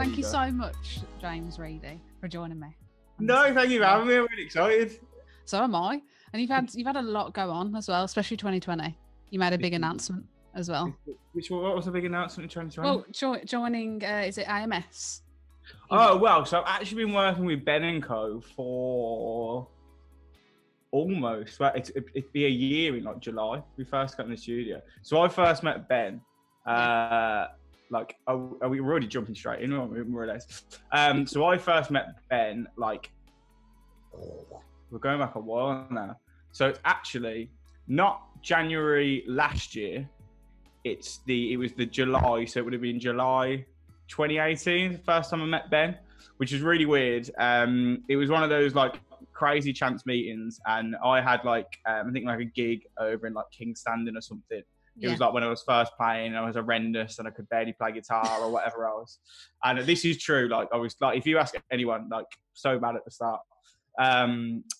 Thank you so much, James Reidy, for joining me. No, thank you for having me. I'm really excited. So am I. And you've had a lot go on as well, especially 2020. You made a big announcement as well. What was the big announcement in 2020? Well, joining, is it AMS? Oh, well, so I've actually been working with Ben and Co for almost, well, it'd be a year in like July. We first got in the studio. So I first met Ben, we were already jumping straight in, more or less. So I first met Ben, like, we're going back a while now. So it's actually not January last year. It was the July, so it would have been July 2018, the first time I met Ben, which is really weird. It was one of those like crazy chance meetings, and I had like I think like a gig over in like King's Standing or something. It was like when I was first playing, and I was horrendous and I could barely play guitar or whatever else. And this is true. Like I was like, if you ask anyone, like so bad at the start.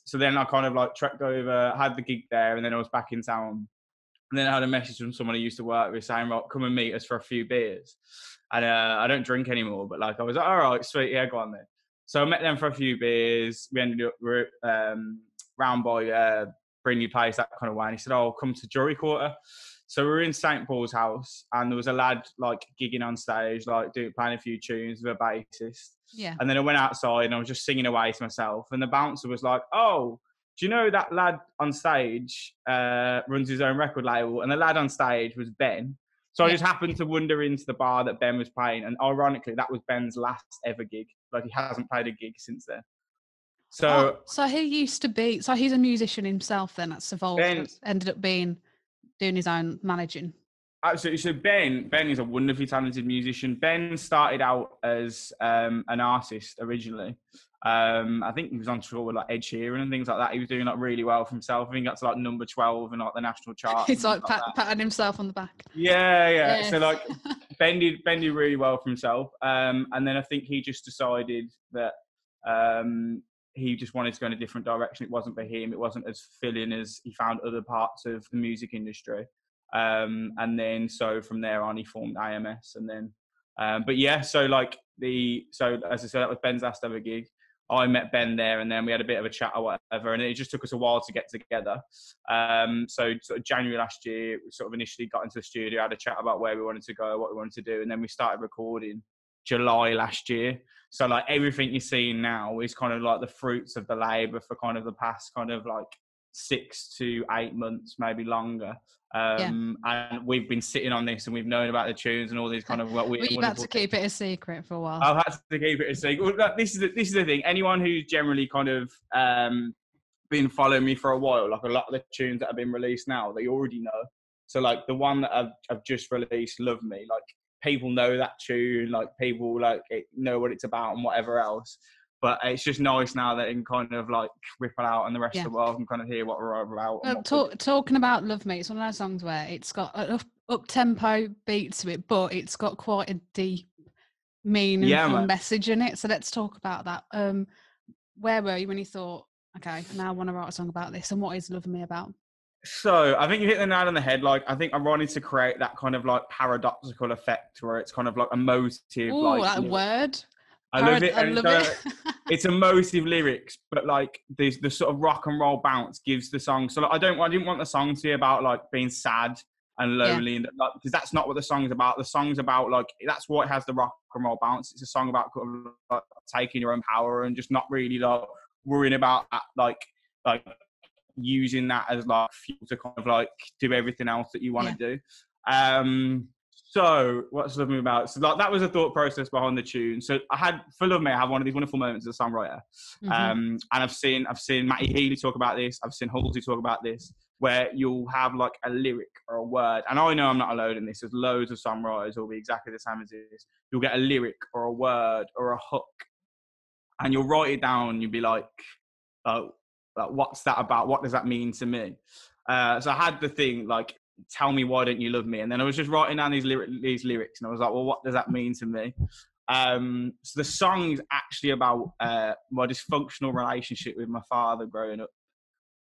So then I kind of like trekked over, had the gig there, and then I was back in town. And then I had a message from someone I used to work with saying, right, come and meet us for a few beers. And I don't drink anymore, but like I was like, all right, sweet, yeah, go on then. So I met them for a few beers. We ended up round by Brindley Place, that kind of way. And he said, oh, come to Jury Quarter. So we were in St. Paul's house, and there was a lad like gigging on stage, like playing a few tunes with a bassist. Yeah. And then I went outside and I was just singing away to myself. And the bouncer was like, oh, do you know that lad on stage runs his own record label? And the lad on stage was Ben. So I just happened to wander into the bar that Ben was playing. And ironically, that was Ben's last ever gig. Like he hasn't played a gig since then. So he used to be, so he's a musician himself then, that's evolved, ended up doing his own managing. Absolutely. So Ben is a wonderfully talented musician. Ben started out as an artist originally. I think he was on tour with like Ed Sheeran and things like that. He was doing like really well for himself. I think he got to like number 12 in like the national chart. It's like patting himself on the back. Yeah. Yes. So like Ben did really well for himself. And then I think he just decided that he just wanted to go in a different direction. It wasn't for him. It wasn't as filling as he found other parts of the music industry. And then so from there on, he formed AMS. And then, but yeah, so as I said, that was Ben's last ever gig. I met Ben there, and then we had a bit of a chat or whatever, and it just took us a while to get together. So sort of January last year, we sort of initially got into the studio, had a chat about where we wanted to go, what we wanted to do, and then we started recording July last year. So like everything you're seeing now is kind of like the fruits of the labour for kind of the past kind of like 6 to 8 months, maybe longer. And we've been sitting on this, and we've known about the tunes and all these kind of what we've had to keep it a secret for a while. I've had to keep it a secret. Well, this is the thing. Anyone who's generally kind of been following me for a while, like a lot of the tunes that have been released now, they already know. So like the one that I've just released, Love Me, like people know that tune, like people like know what it's about and whatever else. But it's just nice now that it can kind of like ripple out, and the rest of the world can kind of hear what we're about. Talking about Love Me, it's one of those songs where it's got an up-tempo beat to it, but it's got quite a deep, meaningful message in it. So let's talk about that. Where were you when you thought, okay, now I want to write a song about this, and what is Love Me about? So I think you hit the nail on the head. Like I think I wanted to create that kind of like paradoxical effect where it's kind of like emotive. Ooh, that word. I love it. And it's emotive lyrics, but like the sort of rock and roll bounce gives the song. So like, I didn't want the song to be about like being sad and lonely, and like, because that's not what the song's about. The song's about like, that's what has the rock and roll bounce. It's a song about kind of like taking your own power and just not really like worrying about that, like using that as like fuel to kind of like do everything else that you want to do. So what's Love Me about? So like that was a thought process behind the tune. So I had, for Love Me, I have one of these wonderful moments as a songwriter. And I've seen Matty Healy talk about this. I've seen Halsey talk about this, where you'll have like a lyric or a word. And I know I'm not alone in this. There's loads of songwriters who will be exactly the same as this. You'll get a lyric or a word or a hook, and you'll write it down. And you'll be like, what's that about? What does that mean to me? So I had the thing like, tell me why don't you love me? And then I was just writing down these lyrics, and I was like, well, what does that mean to me? So the song is actually about my dysfunctional relationship with my father growing up.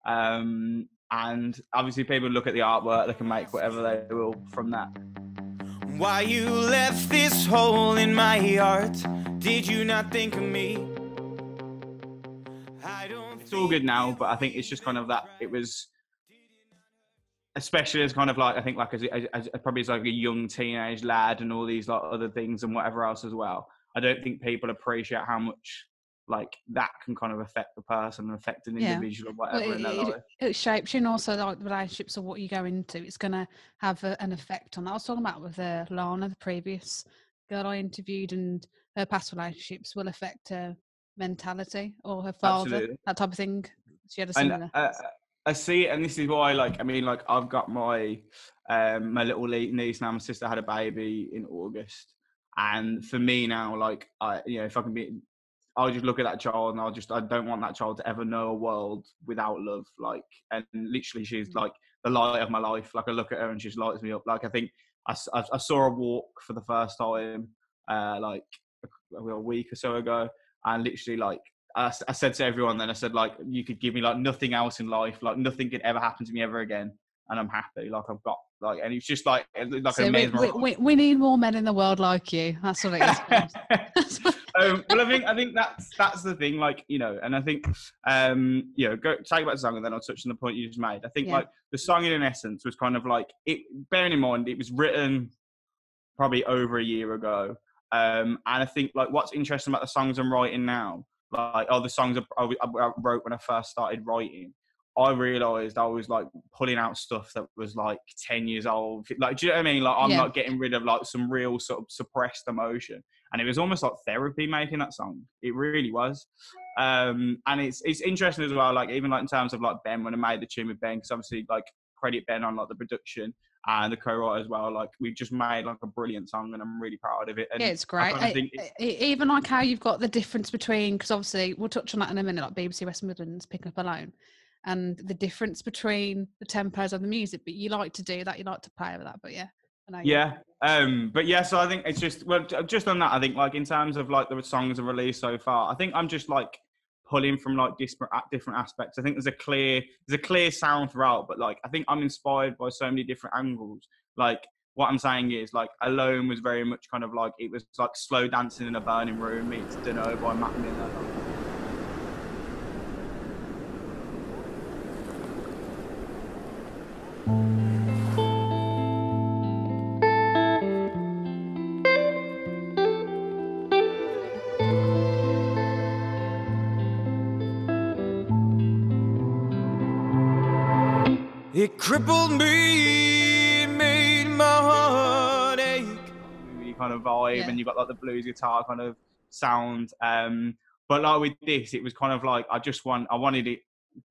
And obviously people look at the artwork, they can make whatever they will from that. Why you left this hole in my heart? Did you not think of me? It's all good now, but I think it's just kind of that it was, especially as kind of like, I think like as probably as like a young teenage lad and all these like other things and whatever else as well. I don't think people appreciate how much like that can kind of affect the person and affect an individual or whatever in their life. It shapes you, and also like relationships or what you go into, it's going to have an effect on that. I was talking about with Lana, the previous girl I interviewed, and her past relationships will affect her mentality or her father. Absolutely. That type of thing. She had a similar. And, I see it, and this is why, like, I mean, like, I've got my my little niece now. My sister had a baby in August, and for me now, like, if I can be, I'll just look at that child, and I don't want that child to ever know a world without love. Like, and literally, she's like the light of my life. Like, I look at her and she just lights me up. Like, I think I saw her walk for the first time, like a week or so ago, and literally, like, I said to everyone then, I said, like, you could give me like nothing else in life, like nothing could ever happen to me ever again, and I'm happy. Like, I've got like, and it's just like so we need more men in the world like you. That's what it is. Well, I think that's the thing, like, and I think go talk about the song, and then I'll touch on the point you just made. I think like the song in essence was kind of like it. Bearing in mind it was written probably over a year ago, and I think like what's interesting about the songs I'm writing now. Like, the songs I wrote when I first started writing, I realised I was like pulling out stuff that was like 10 years old. Like, do you know what I mean? Like, I'm not getting rid of like some real sort of suppressed emotion. And it was almost like therapy making that song. It really was. And it's interesting as well, like even like in terms of like Ben, when I made the tune with Ben, because obviously like credit Ben on like the production and the co-writer as well. Like, we just made like a brilliant song, and I'm really proud of it. And yeah, it's great. Even like how you've got the difference between, because obviously we'll touch on that in a minute, like BBC West Midlands, Picking Up Alone, and the difference between the tempos of the music. But you like to do that, you like to play with that. But yeah, I know. But yeah, so I think it's just just on that. I think like in terms of like the songs are released so far, I think I'm just like pulling from like different aspects. I think there's a clear sound throughout, but like I think I'm inspired by so many different angles. Like, what I'm saying is, like, Alone was very much kind of like, it was like slow dancing in a burning room meets Dunno by Mac Miller. It crippled me, made my heart ache. You kind of vibe, and you got like the blues guitar kind of sound. But like with this, it was kind of like I wanted it,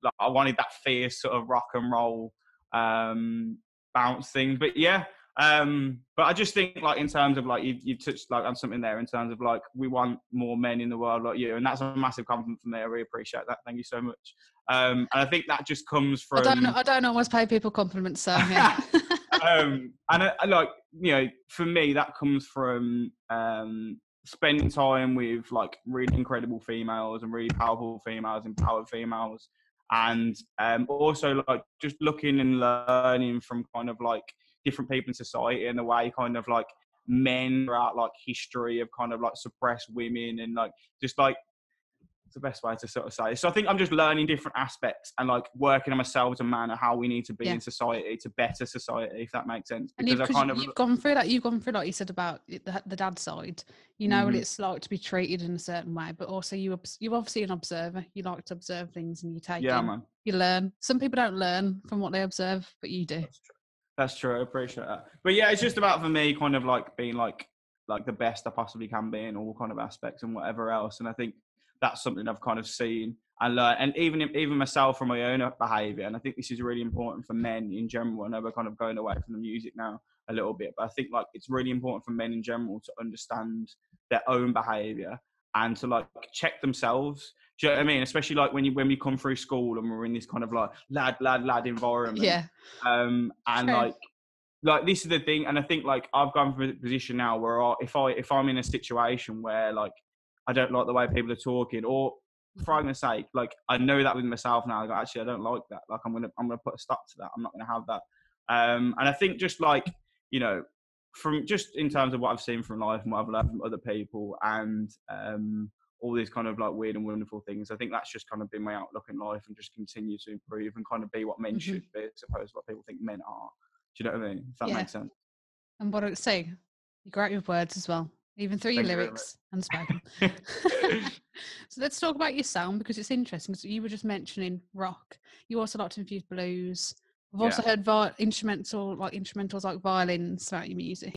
like I wanted that fierce sort of rock and roll bounce thing. But yeah, but I just think like in terms of like you touched like on something there in terms of like we want more men in the world like you, and that's a massive compliment from me. I really appreciate that. Thank you so much. And I think that just comes from I don't always pay people compliments, so yeah. And I like, for me that comes from spending time with like really incredible females and really powerful females, empowered females, and also like just looking and learning from kind of like different people in society and the way kind of like men throughout like history have kind of like suppressed women, and like just like the best way to sort of say it. So I think I'm just learning different aspects and like working on myself as a man and how we need to be in society to better society, if that makes sense. Because you've gone through that. You've gone through like you said about the dad side. You know what it's like to be treated in a certain way, but also you're obviously an observer. You like to observe things and you take in. You learn. Some people don't learn from what they observe, but you do. That's true. I appreciate that. But yeah, it's just about for me kind of like being like the best I possibly can be in all kind of aspects and whatever else. And I think that's something I've kind of seen and learned, and even myself from my own behaviour. And I think this is really important for men in general. I know we're kind of going away from the music now a little bit, but I think like it's really important for men in general to understand their own behaviour and to like check themselves. Do you know what I mean? Especially like when we come through school and we're in this kind of like lad environment. Yeah. And like this is the thing, and I think like I've gone from a position now where if I'm in a situation where like I don't like the way people are talking, or for argument's sake, like I know that with myself now. Like, actually, I don't like that. Like I'm gonna put a stop to that. I'm not gonna have that. And I think just like from just in terms of what I've seen from life and what I've learned from other people, and all these kind of like weird and wonderful things, I think that's just kind of been my outlook in life, and just continue to improve and kind of be what men should be, as opposed to what people think men are. Do you know what I mean? If that makes sense. And what I would say, you're great with words as well, even through your lyrics and spoken. So let's talk about your sound, because it's interesting. So you were just mentioning rock. You also like to infuse blues. I've also heard instrumentals like violins throughout your music.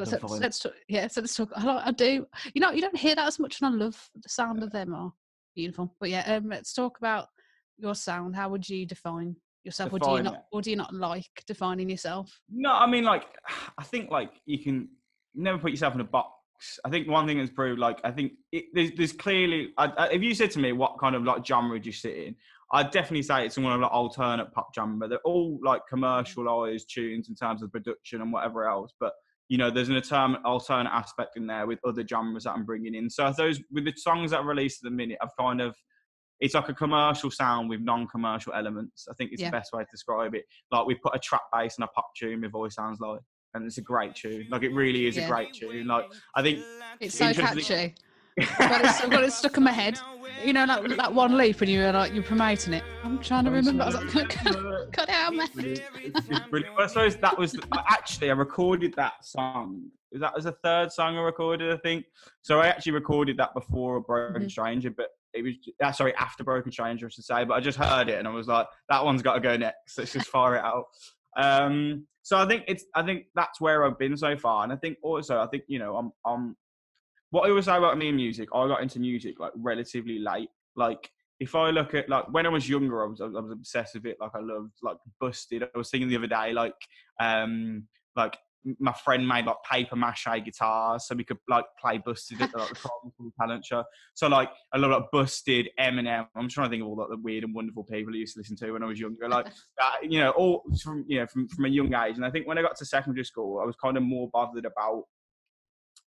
So let's talk. I do. You don't hear that as much, and I love the sound of them. Are beautiful. But let's talk about your sound. How would you define yourself, or do you not like defining yourself? No, I mean, like, I think like you can never put yourself in a box. I think one thing that's proved, like, I think there's clearly, if you said to me what kind of like genre do you sit in, I'd definitely say it's one of like alternate pop genre. They're all like commercialized tunes in terms of production and whatever else, but there's an alternate aspect in there with other genres that I'm bringing in. So with the songs that are released at the minute, it's like a commercial sound with non-commercial elements. I think it's the best way to describe it. Like, we put a trap bass and a pop tune, my voice sounds like, and it's a great tune. Like, it really is a great tune. Like, I think it's so catchy. I've got it stuck in my head. Like that one loop when you're promoting it. I'm trying to remember. I was like, cut it out, man. It's brilliant. Well, I suppose that was actually, I recorded that song. That was the third song I recorded, I think. So I actually recorded that before Broken Stranger, but it was after Broken Stranger, I should say. But I just heard it and I was like, that one's got to go next. Let's just fire it out. So I think that's where I've been so far, and I think also I'm what I always say about me and music, I got into music like relatively late. Like, if I look at like when I was younger, I was obsessed with it. Like, I loved like Busted. I was thinking the other day, like my friend made like paper mache guitars so we could like play Busted at like the Carnival talent show. So like I love like Busted, Eminem. I'm trying to think of all like the weird and wonderful people I used to listen to when I was younger. Like all from a young age. And I think when I got to secondary school, I was kind of more bothered about,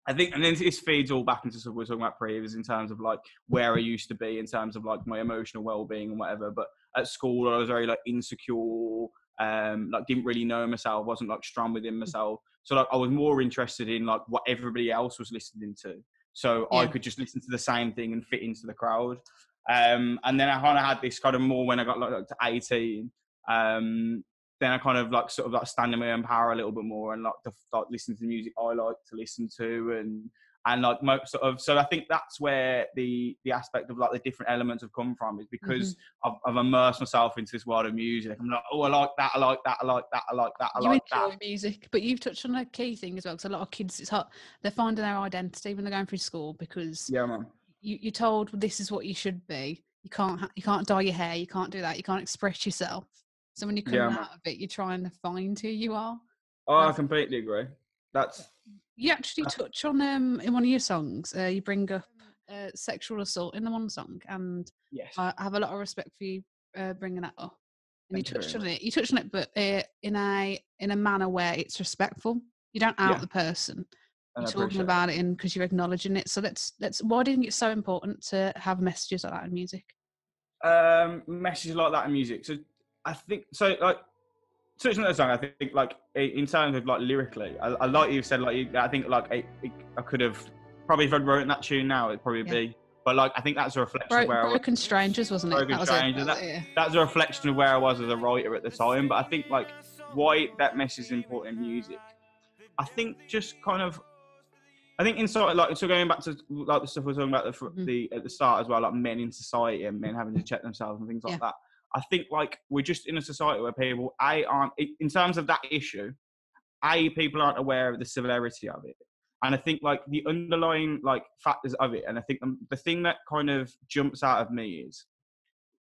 I think, and then this feeds all back into what we were talking about previous in terms of like where I used to be in terms of like my emotional well-being and whatever. But at school, I was very like insecure, like didn't really know myself, wasn't like strong within myself. So like I was more interested in like what everybody else was listening to, so I could just listen to the same thing and fit into the crowd. And then I kind of had this kind of more when I got like to 18. Then I kind of like sort of like stand in my own power a little bit more and like listen to the music I like to listen to and like so I think that's where the aspect of like the different elements have come from, is because I've immersed myself into this world of music. I'm like, oh, I like that, I like that, I like that, I like that, I like that. You enjoy music, but you've touched on a key thing as well, because a lot of kids, it's hard, they're finding their identity when they're going through school, because you're told, well, this is what you should be. You can't dye your hair, you can't do that, you can't express yourself. So when you come out of it, you're trying to find who you are. Oh, I completely agree. You actually touch on in one of your songs. You bring up sexual assault in the one song, and I have a lot of respect for you bringing that up. And you touched on it. You touched on it, but in a manner where it's respectful. You don't out the person. You're talking about it, and because you're acknowledging it. So let's. Why do you think it's so important to have messages like that in music? Messages like that in music. So I think so. Like, touching on that song, I think like in terms of like lyrically, I like you said, like I think like I could have probably, if I'd written that tune now, it'd probably be. But like I think that's a reflection of where Broken Strangers, wasn't it? Broken Strangers. That's a reflection of where I was as a writer at the time. But I think like why that message is important in music. I think just kind of. I think inside, like, so going back to like the stuff we were talking about at the start as well, like men in society and men having to check themselves and things like that. I think like we're just in a society where people aren't, in terms of that issue, people aren't aware of the severity of it, and I think like the underlying like factors of it, and I think the thing that kind of jumps out of me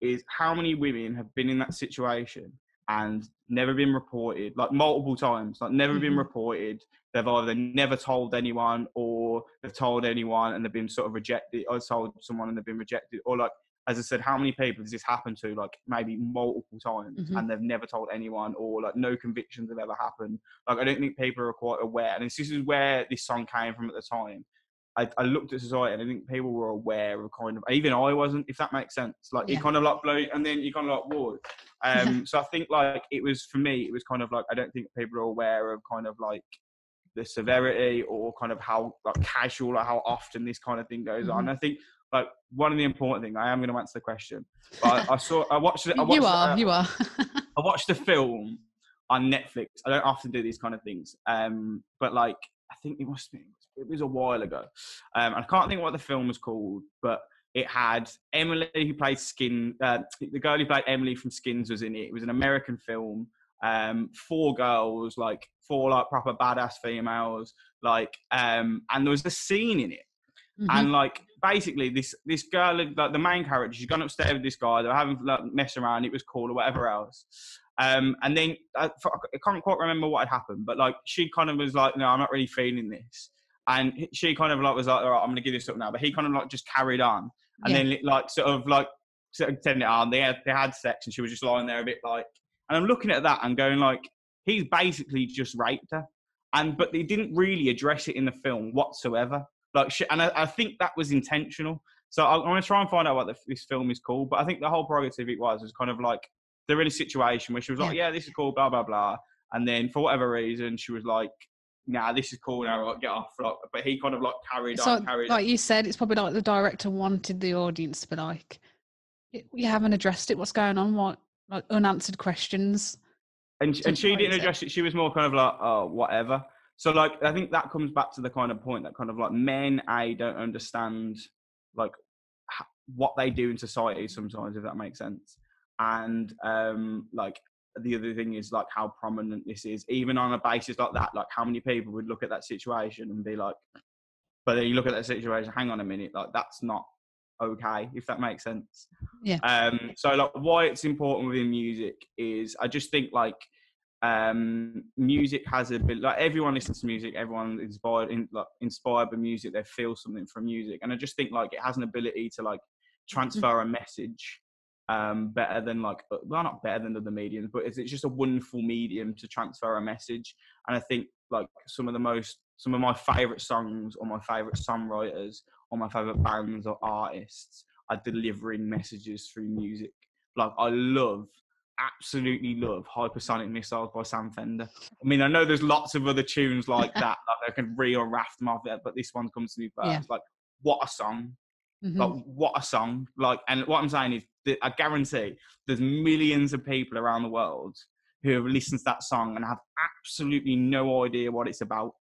is how many women have been in that situation and never been reported, like multiple times, like never been reported. They've either never told anyone, or they've told anyone and they've been sort of rejected, or told someone and they've been rejected, or like, as I said, how many people has this happened to, like maybe multiple times, and they've never told anyone, or like no convictions have ever happened. Like, I don't think people are quite aware, and this is where this song came from at the time. I looked at society and I think people were aware of kind of, even I wasn't, if that makes sense. Like, you kind of like blow, and then you kind of like, whoa. So I think like it was, for me, it was kind of like, I don't think people are aware of kind of like the severity or kind of how like casual or how often this kind of thing goes on. I think like one of the important things, I am going to answer the question, but I watched You are. I watched the film on Netflix. I don't often do these kind of things, but like I think it was a while ago. I can't think what the film was called, but it had Emily who played the girl who played Emily from Skins was in it. It was an American film. 4 girls, like 4 like proper badass females, like and there was a scene in it. And like basically this girl, like the main character, she's gone upstairs with this guy. They were having like mess around. It was cool or whatever else. And then I can't quite remember what had happened, but like she kind of was like, no, I'm not really feeling this. And she kind of like was like, all right, I'm gonna give this up now. But he kind of like just carried on, and then like sort of turning it on. They had sex, and she was just lying there a bit like. And I'm looking at that and going like, he's basically just raped her, but they didn't really address it in the film whatsoever. Like, and I think that was intentional. So I'm going to try and find out what this film is called. But I think the whole prerogative it was kind of like, they're in a situation where she was like, yeah, this is cool, blah, blah, blah. And then for whatever reason, she was like, nah, this is cool now, like, get off. Like, but he kind of like carried on. Like you said, it's probably like the director wanted the audience to be like, we haven't addressed it. What's going on? What, like unanswered questions. And she didn't address it. She was more kind of like, oh, whatever. So, like, I think that comes back to the kind of point that kind of like men, don't understand, like, what they do in society sometimes, if that makes sense. And, like, the other thing is, like, how prominent this is. Even on a basis like that, like, how many people would look at that situation and be like, but then you look at that situation, hang on a minute, like, that's not okay, if that makes sense. Yeah. So, like, why it's important within music is I just think, like, music has a bit, like, everyone listens to music, everyone inspired by music, they feel something from music, and I just think like it has an ability to like transfer a message better than like, well, not better than other mediums, but it's just a wonderful medium to transfer a message. And I think like some of my favorite songs or my favorite songwriters or my favorite bands or artists are delivering messages through music. Like I absolutely love Hypersonic Missiles by Sam Fender. I mean, I know there's lots of other tunes like that, like I can raft them off there, but this one comes to me first. Yeah. Like, what a song. Like, what a song. Like, and what I'm saying is that I guarantee there's millions of people around the world who have listened to that song and have absolutely no idea what it's about.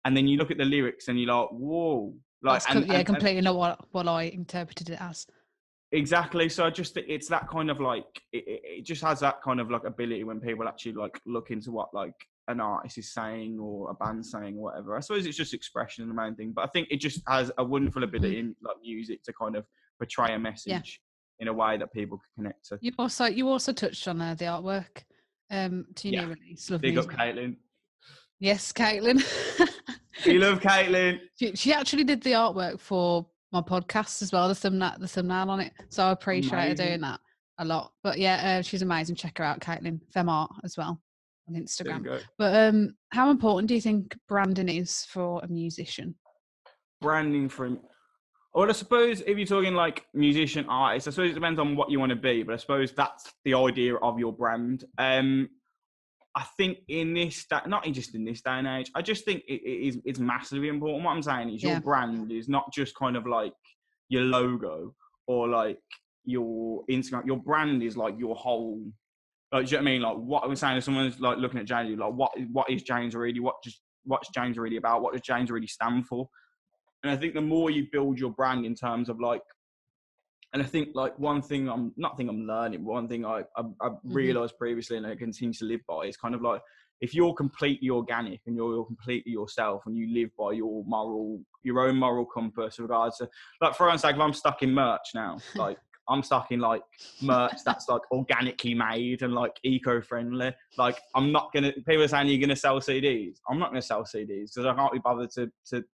And then you look at the lyrics and you're like, whoa. Like, completely not what I interpreted it as. Exactly. So I just think it's that kind of like it just has that kind of like ability when people actually like look into what like an artist is saying or a band saying or whatever. I suppose it's just expression and the main thing, but I think it just has a wonderful ability in like music to kind of portray a message in a way that people can connect to. You also touched on the artwork to your new release. Love Big music. up Caitlin. Yes, Caitlin. We love Caitlin. She actually did the artwork for my podcast as well, the thumbnail on it. So I appreciate her doing that a lot. But yeah, she's amazing. Check her out, Caitlin Femart as well on Instagram. But how important do you think branding is for a musician? Branding for him. Well, I suppose if you're talking like musician, artist, I suppose it depends on what you want to be, but I suppose that's the idea of your brand. I think not just in this day and age, I just think it's massively important. What I'm saying is your brand is not just kind of like your logo or like your Instagram. Your brand is like your whole, like, do you know what I mean? Like what I was saying, if someone's like looking at James, like what is James Reidy? What's James Reidy about? What does James Reidy stand for? And I think the more you build your brand in terms of like, and I think like one thing I'm learning, but one thing I realised previously and I continue to live by is kind of like, if you're completely organic and you're completely yourself and you live by your own moral compass with regards to, like, for instance, if I'm stuck in merch now, like I'm stuck in like merch that's like organically made and like eco-friendly. Like people are saying you're going to sell CDs. I'm not going to sell CDs because I can't be bothered to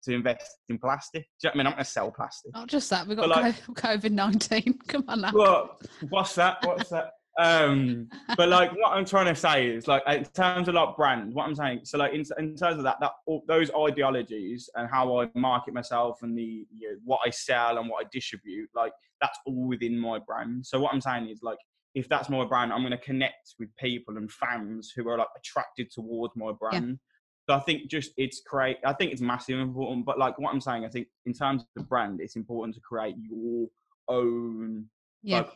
invest in plastic. Do you know what I mean? I'm not going to sell plastic. Not just that, we've got like, COVID-19. Come on now. Well, what's that? But like what I'm trying to say is like in terms of like brand, what I'm saying, so like in terms of that those ideologies and how I market myself and what I sell and what I distribute, like that's all within my brand. So what I'm saying is like, if that's my brand, I'm going to connect with people and fans who are like attracted towards my brand. So I think just I think it's massively important. But like what I'm saying, I think in terms of the brand, it's important to create your own like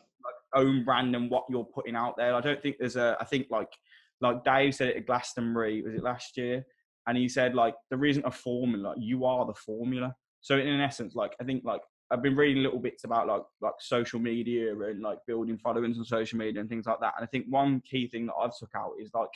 own brand and what you're putting out there. I don't think I think like Dave said it at Glastonbury, was it last year? And he said like there isn't a formula, you are the formula. So in essence, like I think like I've been reading little bits about like social media and like building followings on social media and things like that. And I think one key thing that I've took out is like,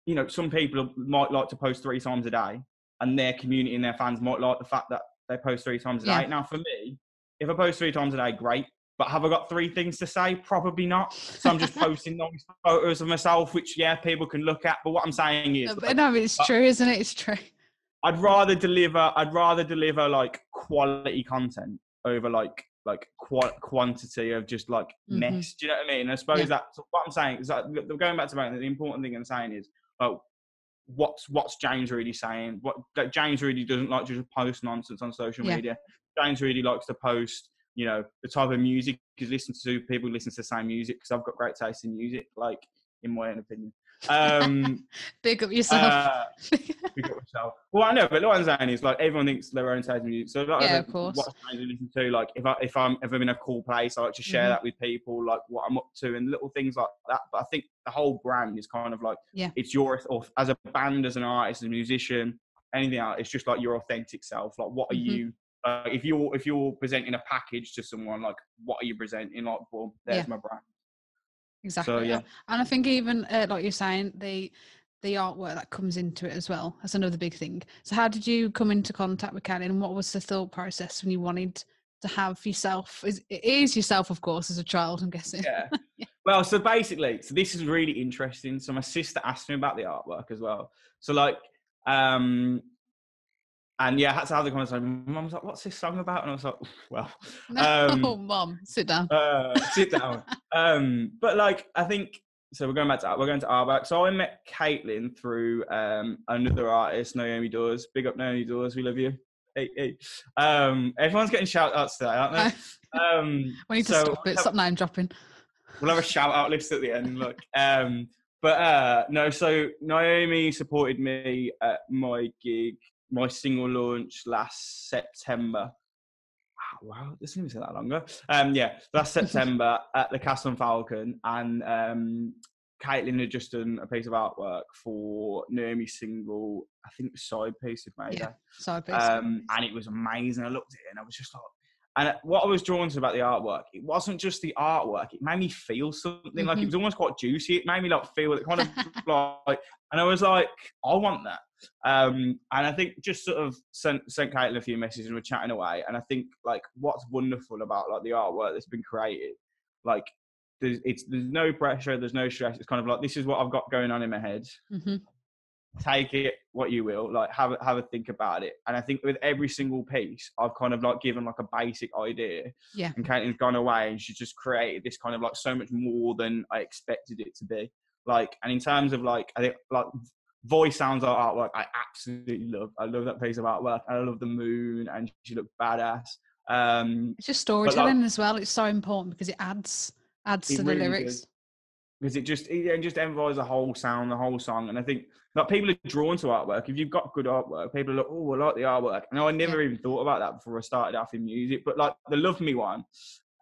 you know, some people might like to post 3 times a day, and their community and their fans might like the fact that they post 3 times a day. Now, for me, if I post 3 times a day, great. But have I got 3 things to say? Probably not. So I'm just posting nice photos of myself, which, people can look at. But what I'm saying is... No, it's true, isn't it? It's true. I'd rather deliver like quality content over like quantity of just like mess. Do you know what I mean? And I suppose that's what I'm saying. Is that going back to the important thing I'm saying is, well, what's James Reidy saying? That James Reidy doesn't like to just post nonsense on social media. James Reidy likes to post, you know, the type of music he's listening to. People listen to the same music because I've got great taste in music, like in my own opinion. Big up yourself. Big up yourself. Well, I know, but what I'm saying is like everyone thinks their own taste in music. So like, of course. What I listen to, like if I'm ever in a cool place, I like to share that with people, like what I'm up to and little things like that. But I think the whole brand is kind of like it's your, or as a band, as an artist, as a musician, anything else. It's just like your authentic self. Like what are you? If you're presenting a package to someone, like what are you presenting? Like, well, there's my brand. Exactly. So, and I think even like you're saying, the artwork that comes into it as well. That's another big thing. So how did you come into contact with Caitlin, and what was the thought process when you wanted to have yourself? It is yourself, of course, as a child, I'm guessing. Yeah. Well, so basically, this is really interesting. So my sister asked me about the artwork as well. So like, and I had to have the conversation. Mum was like, "What's this song about?" And I was like, "Well, Mum, sit down." Sit down. But like, I think so. We're going to artwork. So I met Caitlin through another artist, Naomi Dawes. Big up Naomi Dawes. We love you. Hey. Everyone's getting shout outs today, aren't they? We need to stop it. Stop name dropping. We'll have a shout out list at the end. Look. No. So Naomi supported me at my gig. My single launch last September. Wow, this didn't even take that longer. Last September at the Castle and Falcon, and Caitlin had just done a piece of artwork for Naomi's single. I think it was Side Piece had made her. Side Piece. And it was amazing. I looked at it and I was just like, and what I was drawn to about the artwork, it wasn't just the artwork. It made me feel something. Like it was almost quite juicy. It made me like feel it kind of like, and I was like, I want that. And I think just sort of sent Caitlin a few messages and we're chatting away. And I think like what's wonderful about like the artwork that's been created, like there's no pressure, there's no stress. It's kind of like, this is what I've got going on in my head. Take it what you will, like have a think about it. And I think with every single piece, I've kind of like given like a basic idea. Yeah. And Caitlin's gone away and she's just created this kind of like so much more than I expected it to be. Like, and in terms of like, I think like voice sounds like artwork, I absolutely love. I love that piece of artwork. I love the moon and she looked badass. It's just storytelling as well. It's so important because it adds to the lyrics. Because it just emphasizes the whole sound, the whole song. And I think like people are drawn to artwork. If you've got good artwork, people are like, oh, I like the artwork. And I never even thought about that before I started off in music. But like the Love Me one,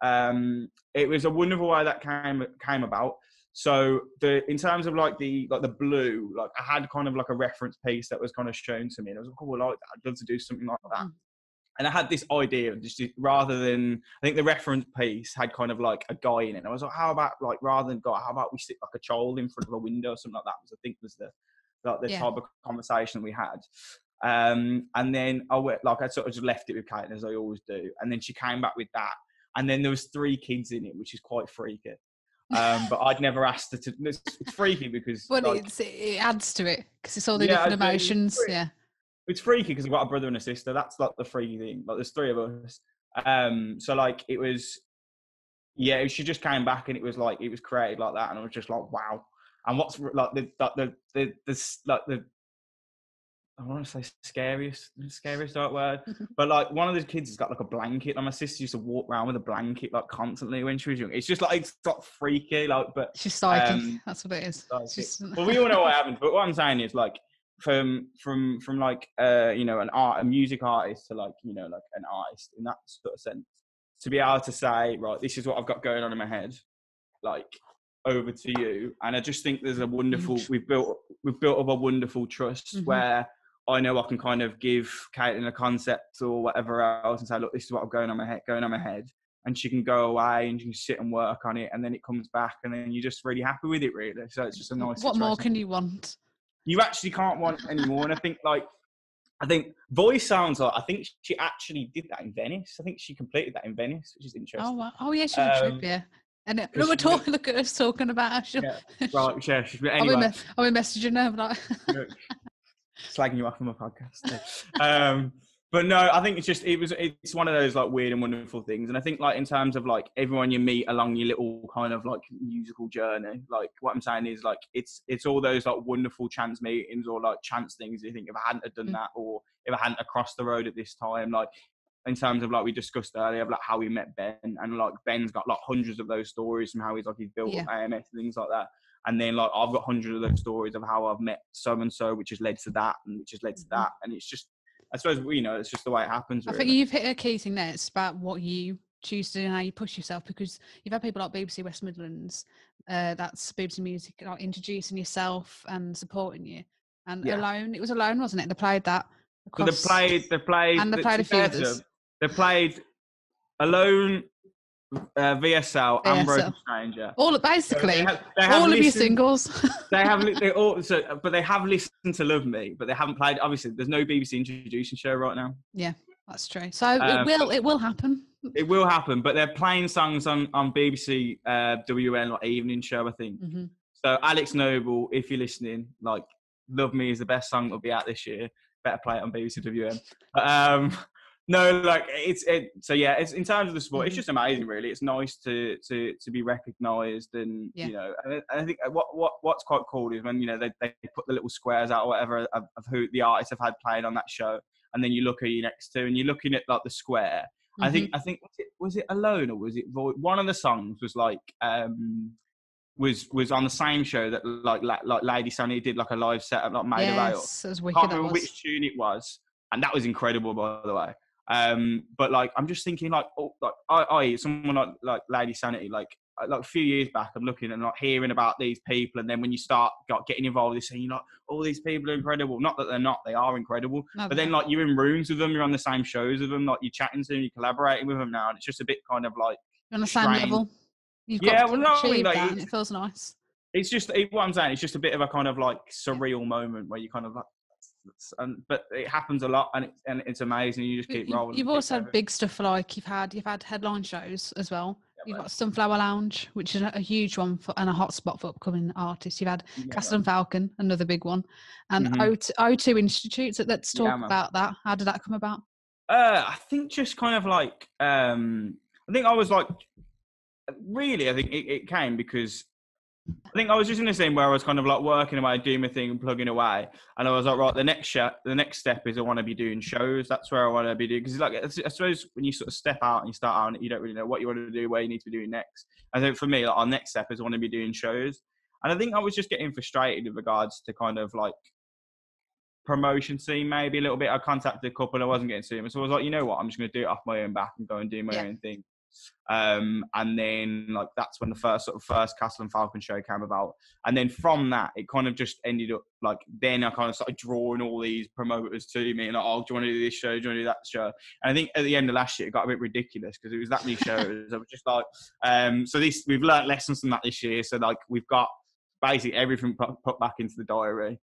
it was a wonderful way that came about. So in terms of like the blue, like I had kind of like a reference piece that was kind of shown to me. And I was like, oh, I like that. I'd love to do something like that. And I had this idea of just rather than, I think the reference piece had kind of like a guy in it. And I was like, how about like, rather than guy, how about we stick like a child in front of a window or something like that? Because I think was the type of conversation we had. And then I sort of just left it with Caitlin as I always do. And then she came back with that. And then there was 3 kids in it, which is quite freaky. But I'd never asked her to, it's freaky because. But like, it adds to it because it's all the different emotions. It's freaky because we've got a brother and a sister. That's like the freaky thing. Like there's 3 of us. So like it was, she just came back and it was like, it was created like that. And I was just like, wow. And what's like the I want to say scariest word, but like one of the kids has got like a blanket. And my sister used to walk around with a blanket like constantly when she was young. It's just like, it's not freaky, like, but she's psychic. That's what it is. Well, we all know what happened. But what I'm saying is like, like a music artist to like like an artist in that sort of sense, to be able to say, right, this is what I've got going on in my head, like over to you. And I just think there's a wonderful we've built up a wonderful trust where I know I can kind of give Caitlin a concept or whatever else and say, look, this is what I'm going on my head, and she can go away and she can sit and work on it, and then it comes back, and then you're just really happy with it, really. So it's just a nice What situation. more can you want? You actually can't want any more. And I think voice sounds like, I think she actually did that in Venice. I think she completed that in Venice, which is interesting. Oh, wow. Oh yeah, she's a trip, yeah. And look at us talking about her. Yeah, right, yeah. Anyway, I'll be messaging her, like slagging you off on my podcast. But no, I think it's one of those like weird and wonderful things. And I think like in terms of like everyone you meet along your little kind of like musical journey, like what I'm saying is like it's all those like wonderful chance meetings or like chance things. You think if I hadn't have done that, or if I hadn't have crossed the road at this time, like in terms of like we discussed earlier of like how we met Ben, and like Ben's got like hundreds of those stories from how he's built up AMS and things like that. And then like I've got hundreds of those stories of how I've met so and so, which has led to that, and which has led to that. And it's just, I suppose, it's just the way it happens. Really. I think you've hit a key thing there. It's about what you choose to do and how you push yourself, because you've had people like BBC West Midlands, that's BBC Music, like introducing yourself and supporting you. And Alone, it was Alone, wasn't it? They played that. So they played, and they played a few others. They played Alone, VSL, and Broken Stranger. All basically, so they have all of your singles. But they have listened to Love Me, but they haven't played. Obviously, there's no BBC introducing show right now. Yeah, that's true. So it will happen. It will happen, but they're playing songs on BBC WN like evening show, I think. So Alex Noble, if you're listening, like Love Me is the best song that'll be out this year. Better play it on BBC WN. No, like it's in terms of the sport, it's just amazing, really. It's nice to be recognised, and and I think what's quite cool is when they put the little squares out or whatever of who the artists have had played on that show, and then you look at you next to, and you're looking at like the square. I think was it Alone, or was it Void? One of the songs was like was on the same show that like Lady Sunny did like a live set of like Made of Ale. It was wicked. I can't remember which tune it was, and that was incredible, by the way. But like I'm just thinking like someone like Lady Sanity, like a few years back, I'm looking and like hearing about these people, and then when you start getting involved with this thing, you're like, all these people are incredible. Not that they're not, they are incredible. No, but then like you're in rooms with them, you're on the same shows with them, like you're chatting to them, you're collaborating with them now, and it's just a bit kind of like you're on the same level. You've got to achieve that, and it feels nice. It's just what I'm saying. It's just a bit of a kind of like surreal moment where you kind of like. But it happens a lot, and it's amazing. You just keep rolling. You've also had big stuff, like you've had headline shows as well. You've got Sunflower Lounge, which is a huge one and a hotspot for upcoming artists. You've had Castle and Falcon, another big one, and O2 Institute. So let's talk about that. How did that come about? I think just kind of like I think I was like really. I think it came because. I think I was just in the same where I was kind of like working away, doing my thing and plugging away. And I was like, right, the next step is I want to be doing shows. That's where I want to be doing. Because like, I suppose when you sort of step out and you start out, you don't really know what you want to do, where you need to be doing next. I think for me, like, our next step is I want to be doing shows. And I think I was just getting frustrated with regards to kind of like promotion scene, maybe a little bit. I contacted a couple and I wasn't getting to them. So I was like, you know what, I'm just going to do it off my own back and go and do my own thing. And then like that's when the first Castle and Falcon show came about, and then from that it kind of just ended up like then I kind of started drawing all these promoters to me and like, oh, do you want to do this show, do you want to do that show? And I think at the end of last year it got a bit ridiculous because it was that many shows. I was just like so we've learnt lessons from that this year, so like we've got basically everything put back into the diary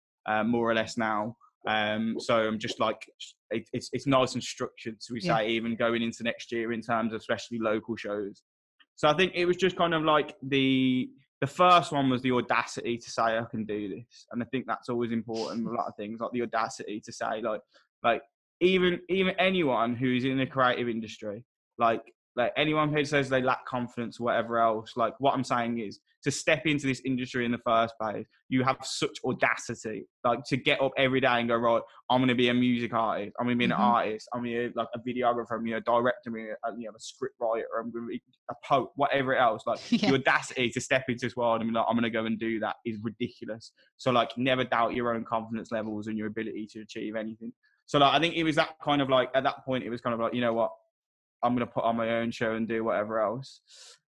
more or less now. So I'm just like, it's nice and structured, so we say, even going into next year in terms of especially local shows. So I think it was just kind of like the first one was the audacity to say I can do this, and I think that's always important with a lot of things, like the audacity to say like even anyone who's in the creative industry, like like anyone who says they lack confidence or whatever else, like what I'm saying is to step into this industry in the first place, you have such audacity, like to get up every day and go, right, I'm going to be a music artist. I'm going to be an artist. I'm going to be like a videographer. I'm going to be a director. I'm going to be a script writer. I'm going to be a poet, whatever else. Like the audacity to step into this world and be like, I'm going to go and do that is ridiculous. So like never doubt your own confidence levels and your ability to achieve anything. So like, I think it was that kind of like, at that point, it was kind of like, you know what, I'm going to put on my own show and do whatever else.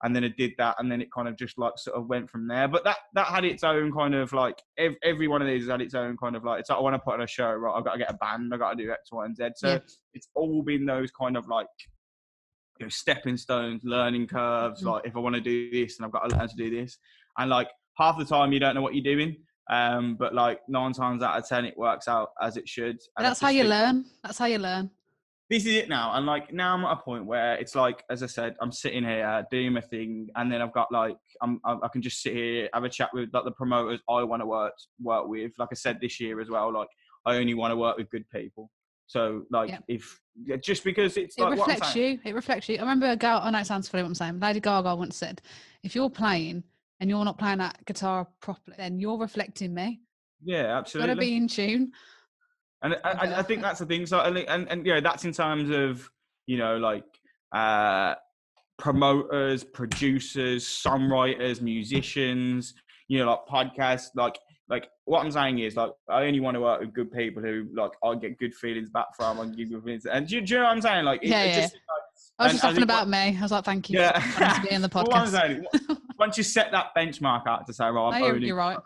And then it did that. And then it kind of just like sort of went from there. But that had its own kind of like, every one of these had its own kind of like, it's like, I want to put on a show, right? I've got to get a band. I've got to do X, Y, and Z. So it's all been those kind of like, you know, stepping stones, learning curves. Like if I want to do this and I've got to learn to do this. And like half the time you don't know what you're doing. But like 9 times out of 10, it works out as it should. And that's how you learn. That's how you learn. This is it now. And like now I'm at a point where it's like, as I said, I'm sitting here doing my thing, and then I've got like I can just sit here, have a chat with like the promoters I want to work with. Like I said this year as well, like I only want to work with good people. So like just because it reflects you. It reflects you. I remember a girl, I know it sounds funny what I'm saying, Lady Gaga once said, if you're playing and you're not playing that guitar properly, then you're reflecting me. Yeah, absolutely. Got to be in tune. And I think that's the thing. So and you know, that's in terms of, you know, like promoters, producers, songwriters, musicians, you know, like podcasts. Like what I'm saying is, like, I only want to work with good people who like I get good feelings back from. I give good feelings. And do you know what I'm saying? Like, just, like, I was just talking about me. I was like, thank you for being in the podcast. Once you set that benchmark out to say, right, you're right.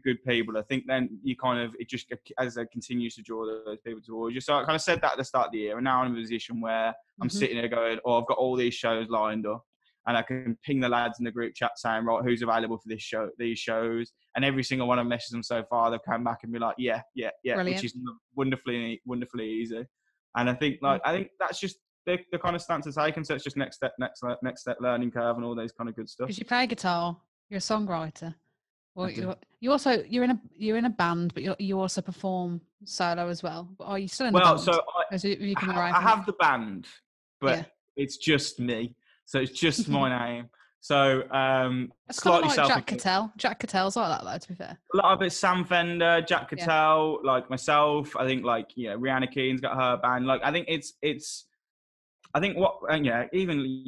Good people, I think then you kind of, it just, as it continues to draw those people towards you. So I kind of said that at the start of the year, and now I'm in a position where I'm sitting there going, oh, I've got all these shows lined up, and I can ping the lads in the group chat saying, right, who's available for these shows, and every single one I've messaged them so far, they've come back and be like, yeah, Brilliant. Which is wonderfully easy. And I think that's just the kind of stance to take, and so it's just next step learning curve and all those kind of good stuff. Because you play guitar, you're a songwriter. Well, you're in a band, but you also perform solo as well. Are you still in the band? So I have the band, but it's just me. So it's just my name. So it's slightly like Jack Cattell. Jack Cattell's like that, though. To be fair, a lot of it. Sam Fender, Jack Cattell, like myself. I think like Rihanna Keene's got her band. Like I think it's. I think even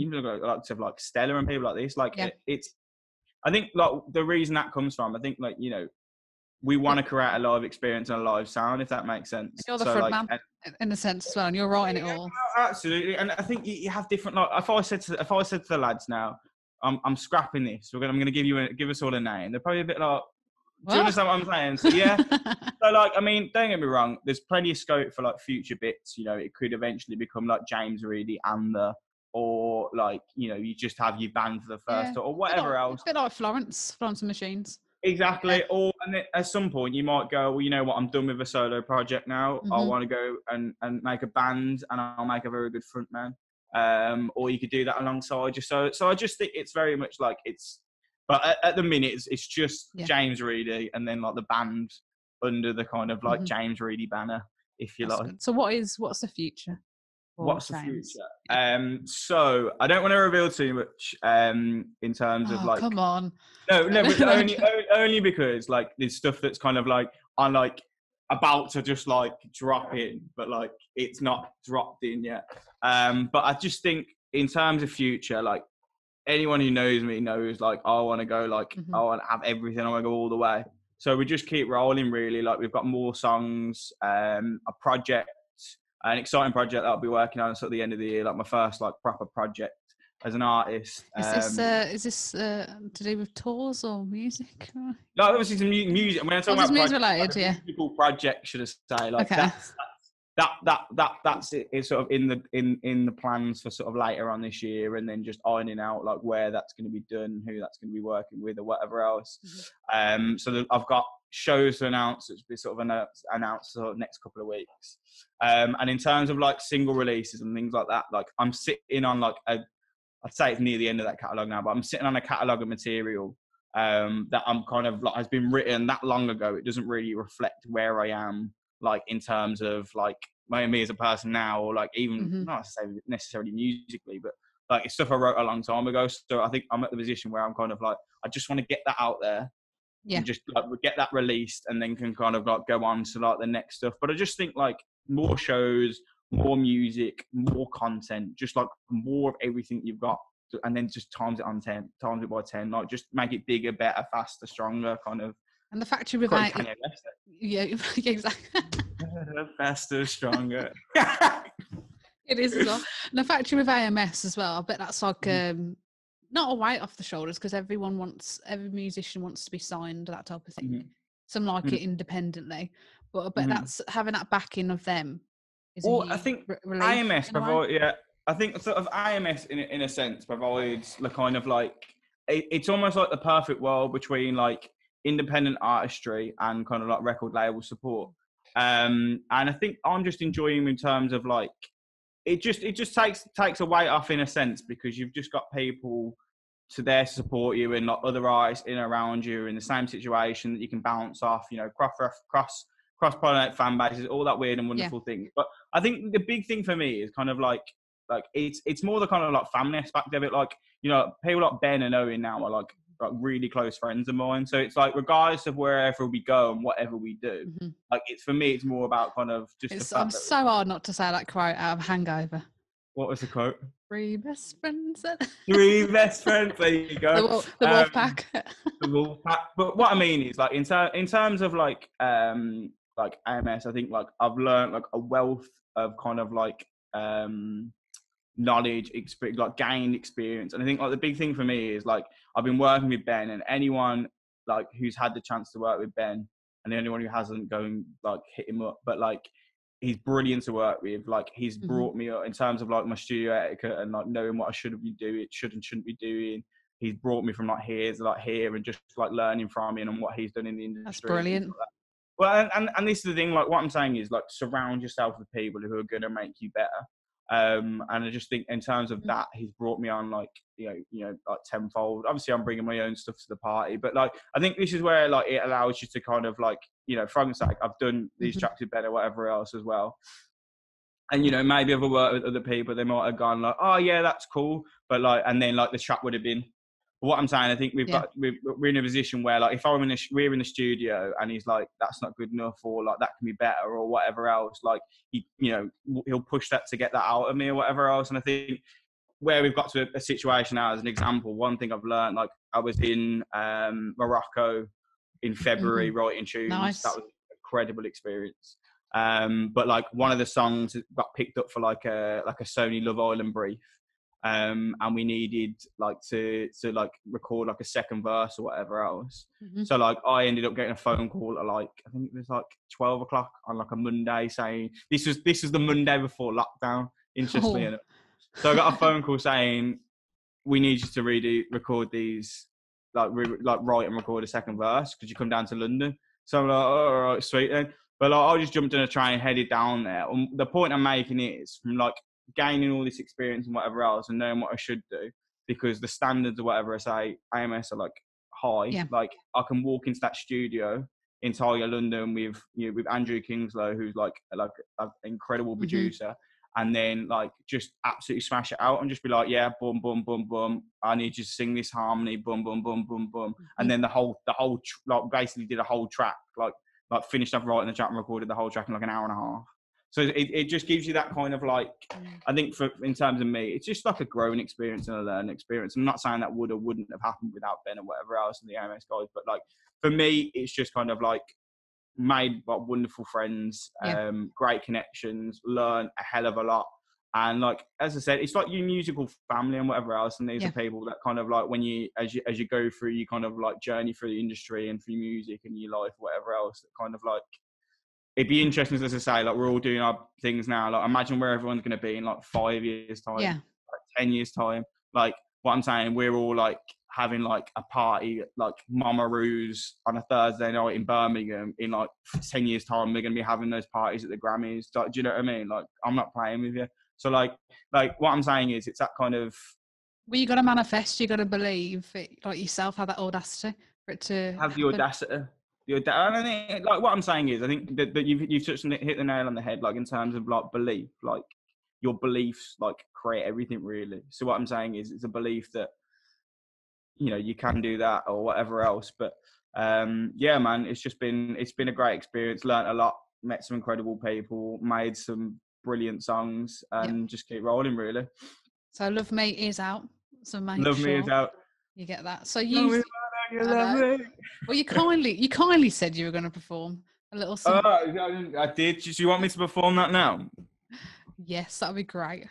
like Stella and people like this. Like it's. I think like the reason that comes from, I think like, we want to create a live experience and a live sound, if that makes sense. You're the front man in a sense as well, and you're writing it all. Absolutely. And I think you have different, like if I said to the lads now, I'm scrapping this, I'm going to give us all a name, they're probably a bit like, do you understand what I'm saying? So yeah. So like, I mean, don't get me wrong, there's plenty of scope for like future bits, it could eventually become like James Reidy and or like, you just have your band for the first or whatever else. A bit like Florence and Machines. Exactly. Yeah. Or and then at some point you might go, well, you know what, I'm done with a solo project now. I want to go and make a band, and I'll make a very good front man. Or you could do that alongside you. So I just think it's very much like but at the minute it's just James Reidy, and then like the band under the kind of like James Reidy banner, if you like. Good. So what's the future? What's the future? So I don't want to reveal too much in terms of like. Come on. No, but only because like there's stuff that's kind of like I'm like about to just like drop in, but like it's not dropped in yet. But I just think in terms of future, like anyone who knows me knows like I want to go like I want to have everything. I want to go all the way. So we just keep rolling really. Like we've got more songs, a project. An exciting project that I'll be working on at the end of the year, like my first like proper project as an artist. Is this to do with tours or music? No, obviously some music. When I'm talking about music related, musical project, should I say? Like that's it. It's sort of in the plans for sort of later on this year, and then just ironing out like where that's going to be done, who that's going to be working with, or whatever else. So I've got shows to announce, which will be sort of announced sort of next couple of weeks. And in terms of like single releases and things like that, like I'm sitting on like I'd say it's near the end of that catalogue now, but I'm sitting on a catalogue of material that I'm kind of like has been written that long ago. It doesn't really reflect where I am, like in terms of like me as a person now, or like even not to say necessarily musically, but like it's stuff I wrote a long time ago. So I think I'm at the position where I'm kind of like, I just want to get that out there. And just like get that released, and then can kind of like go on to like the next stuff. But I just think like more shows, more music, more content, just like more of everything you've got, and then just times it by 10, like just make it bigger, better, faster, stronger, kind of. And the factory with yeah, exactly. Faster, stronger. It is as well. And the factory with AMS as well. I bet that's like not a weight off the shoulders, because every musician wants to be signed, that type of thing. Some like it independently, but I bet that's having that backing of them. I think AMS provide, I think sort of AMS in a sense provides the kind of like, it's almost like the perfect world between like independent artistry and kind of like record label support. And I think I'm just enjoying in terms of like, it just takes a weight off in a sense, because you've just got people to support you, and like other artists in around you in the same situation that you can bounce off, you know, cross-pollinate fan bases, all that weird and wonderful thing. But I think the big thing for me is kind of like it's more the kind of like family aspect of it. Like, you know, people like Ben and Owen now are like really close friends of mine. So it's like, regardless of wherever we go and whatever we do, like it's, for me, it's more about kind of just the fact so hard not to say that quote out of Hangover. What was the quote? Three best friends. Three best friends. There you go. The wolf pack. The wolf pack. But what I mean is, like, in terms of like AMS, I think like I've learned like a wealth of kind of like knowledge, experience, like gained experience. And I think like the big thing for me is like I've been working with Ben, and anyone like who's had the chance to work with Ben, and anyone who hasn't, go and like hit him up. But like, he's brilliant to work with. Like, he's brought me up in terms of like my studio etiquette and like knowing what I should be doing, shouldn't be doing. He's brought me from like here to like here, and just like learning from him and what he's done in the industry. That's brilliant. Like that. Well, and this is the thing. Like, what I'm saying is like, surround yourself with people who are going to make you better. And I just think in terms of that, he's brought me on like, you know, like tenfold. Obviously, I'm bringing my own stuff to the party, but like, I think this is where like it allows you to kind of like, you know, for example, I've done these tracks with Ben or whatever else as well. And, you know, maybe if I worked with other people, they might have gone like, oh yeah, that's cool. But like, and then like the track would have been, what I'm saying, I think we're in a position where like, if we're in the studio and he's like, that's not good enough, or like that can be better, or whatever else, like he'll push that to get that out of me or whatever else. And I think where we've got to a situation now, as an example, one thing I've learned, like I was in Morocco in February writing tunes. Nice. That was an incredible experience. But like one of the songs got picked up for like a Sony Love Island brief. And we needed like to like record like a second verse or whatever else. So like I ended up getting a phone call at like, I think it was like 12 o'clock on like a Monday, saying this was the Monday before lockdown, interestingly enough. So I got a phone call saying, we need you to record these, like write and record a second verse. Could you come down to London? So I'm like, oh, all right, sweet then. But like, I just jumped in a train and headed down there. And the point I'm making is, from like gaining all this experience and whatever else, and knowing what I should do, because the standards or whatever I say AMS are like high. Yeah. Like I can walk into that studio in Talia, London with Andrew Kingslow, who's like an incredible producer, and then like just absolutely smash it out and just be like, yeah, boom, boom, boom, boom. I need you to sing this harmony, boom, boom, boom, boom, boom, and then the whole like basically did a whole track, like finished up writing the track and recorded the whole track in like an hour and a half. So it just gives you that kind of like, I think in terms of me, it's just like a growing experience and a learning experience. I'm not saying that would or wouldn't have happened without Ben or whatever else and the AMS guys, but like for me, it's just kind of like made like wonderful friends, great connections, learn a hell of a lot. And like, as I said, it's like your musical family and whatever else. And these are people that kind of like, when as you go through, you kind of like journey through the industry and through music and your life, whatever else, that kind of like, it'd be interesting, as I say, like we're all doing our things now. Like imagine where everyone's going to be in like 5 years time, like 10 years time. Like what I'm saying, we're all like having like a party, like Mama Roo's on a Thursday night in Birmingham. In like 10 years time, we're going to be having those parties at the Grammys. Like, do you know what I mean? Like I'm not playing with you. So like what I'm saying is, it's that kind of. Well, you got to manifest. You got to believe it, like yourself, have that audacity for it to have the audacity. I think, like what I'm saying is, I think that you've touched hit the nail on the head, like in terms of like belief. Like your beliefs like create everything really. So what I'm saying is it's a belief that, you know, you can do that or whatever else. But yeah, man, it's been a great experience. Learned a lot, met some incredible people, made some brilliant songs, and just keep rolling really. So Love Me is out. So make Love sure Me is out. you get that. So you, Love me. Well, you kindly said you were going to perform a little song. I did. Do you want me to perform that now? Yes, that'd be great.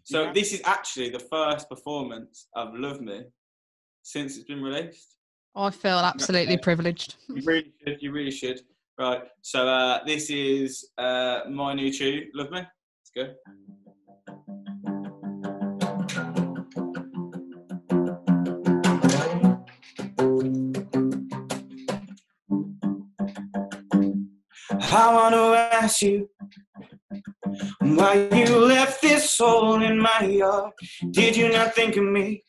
So this is actually the first performance of Love Me since it's been released. I feel absolutely privileged. You really should. Right, so this is my new tune, Love Me. Let's go. I want to ask you why you left this hole in my heart. Did you not think of me?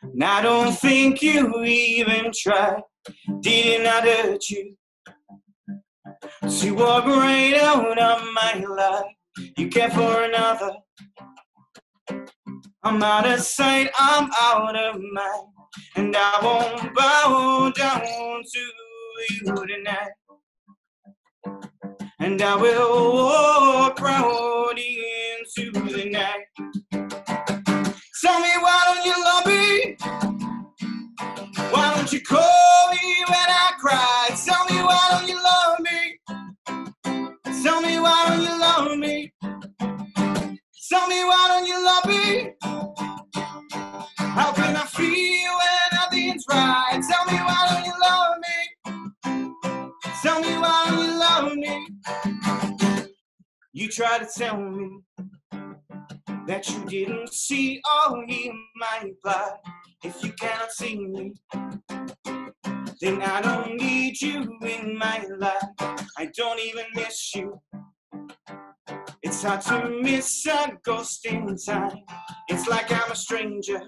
And I don't think you even tried. Did it not hurt you to walk right out of my life? You care for another. I'm out of sight, I'm out of mind, and I won't bow down to you tonight. And I will walk right into the night. Tell me, why don't you love me? Why don't you call me when I cry? Tell me, why don't you love me? Tell me, why don't you love me? Tell me, why don't you love me? How can I feel when nothing's right? Tell me, why don't you love me? Tell me, why don't you love me? You try to tell me that you didn't see or hear my reply. If you cannot see me, then I don't need you in my life. I don't even miss you. It's hard to miss a ghost in time. It's like I'm a stranger.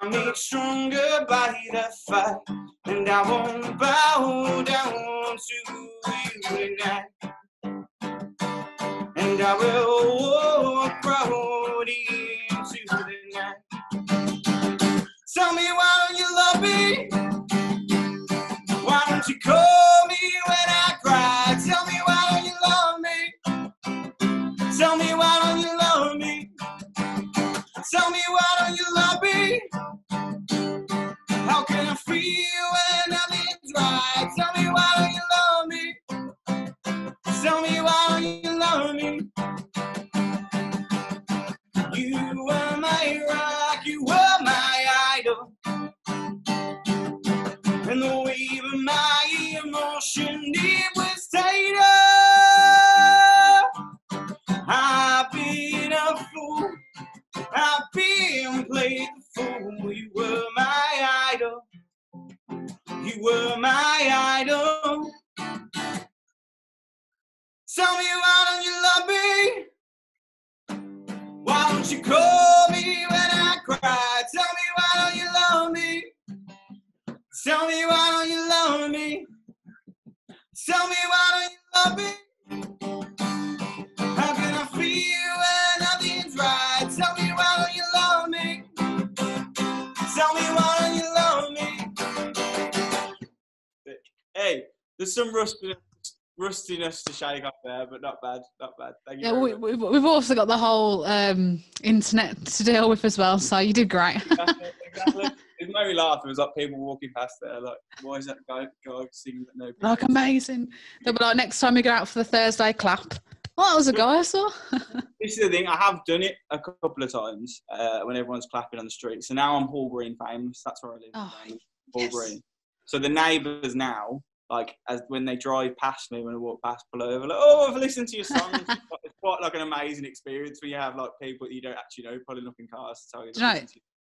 I'm made stronger by the fight, and I won't bow down to you tonight. And I will walk right into the night. Tell me, why don't you love me? Why don't you call me when I cry? Tell me, why don't you love me? Tell me, why don't you love me? Tell me, why don't you love me? How can I feel when nothing's right? Tell me, why don't you love me? Tell me, why don't you love me? You were my rock, you were my idol, and the wave of my emotion, it was tighter. I've been a fool, I've been played the fool. You were my idol, you were my idol. Tell me, why don't you love me? Why don't you call me when I cry? Tell me, why don't you love me? Tell me, why don't you love me? Tell me, why don't you love me? How can I feel when nothing's right? Tell me, why don't you love me? Tell me, why don't you love me? Hey, there's some rustiness to shake off there, but not bad, not bad. Thank you. Yeah, we've also got the whole internet to deal with as well, so you did great. Exactly. It made me laugh. It was like people walking past there, like, why is that guy singing that nobody Like, knows? amazing. They'll be like, next time you go out for the Thursday clap. Oh, that was a guy I saw. This is the thing, I have done it a couple of times when everyone's clapping on the street. So now I'm Hall Green famous. That's where I live. Oh, Hall Green. So the neighbours now, like, as when they drive past me, when I walk past, pull over, like, oh, I've listened to your songs. It's quite like an amazing experience when you have like people that you don't actually know pulling up in cars to tell you. Do you know,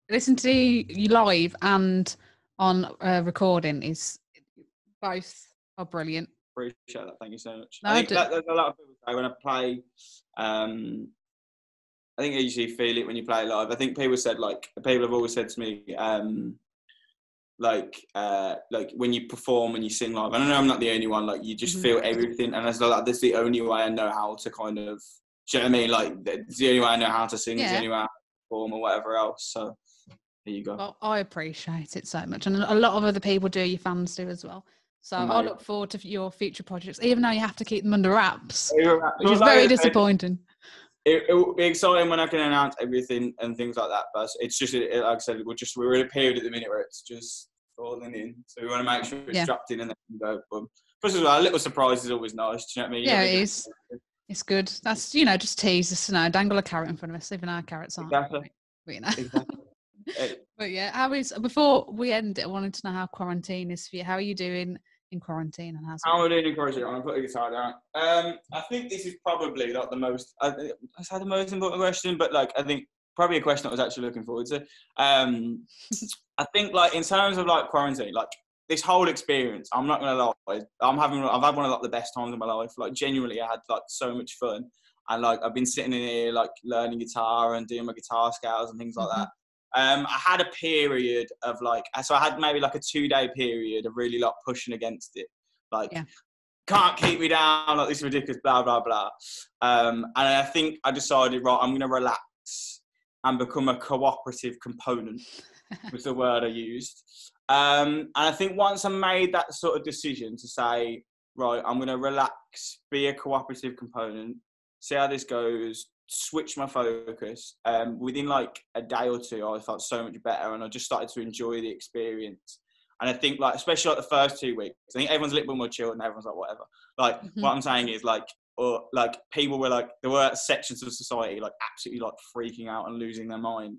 listen to you live and on recording is both are brilliant. Appreciate that. Thank you so much. No, I think that there's a lot of people say when I play. I think I usually feel it when you play live. I think people have always said to me, like when you perform and you sing live. I don't know, I'm not the only one. Like you just feel everything, and that's the only way I know how to kind of. Do you know what I mean? Like it's the only way I know how to sing. It's the only way I have to perform or whatever else. So there you go. Well, I appreciate it so much, and a lot of other people do. Your fans do as well. So I look forward to your future projects, even though you have to keep them under wraps, which is very disappointing. It will be exciting when I can announce everything and things like that. But it's just, like I said, we're in a period at the minute where it's just falling in. So we want to make sure it's strapped in and then go. But plus as well, a little surprise is always nice. Do you know what I mean? Yeah, it is. It's good. That's, just tease us, dangle a carrot in front of us, even our carrots aren't. Exactly. But, Exactly. But yeah, before we end it, I wanted to know how quarantine is for you. How are you doing in quarantine? And how am I doing in quarantine? I'm putting the guitar down. I think this is probably like the most important question, but like I think probably a question I was actually looking forward to. I think like in terms of like quarantine, like this whole experience, I'm not gonna lie, I've had one of like the best times of my life. Like genuinely, I had like so much fun, and like I've been sitting in here like learning guitar and doing my guitar scales and things like that. I had a period of like, so I had maybe like a 2-day period of really like pushing against it. Like, can't keep me down, like this is ridiculous, blah, blah, blah. And I think I decided, right, I'm going to relax and become a cooperative component, was the word I used. And I think once I made that sort of decision to say, right, I'm going to relax, be a cooperative component, see how this goes, switch my focus. Within like a day or two, I felt so much better, and I just started to enjoy the experience. And I think like, especially like the first 2 weeks, I think everyone's a little bit more chill and everyone's like, whatever. Like what I'm saying is like, or like people were like, there were sections of society like absolutely like freaking out and losing their mind.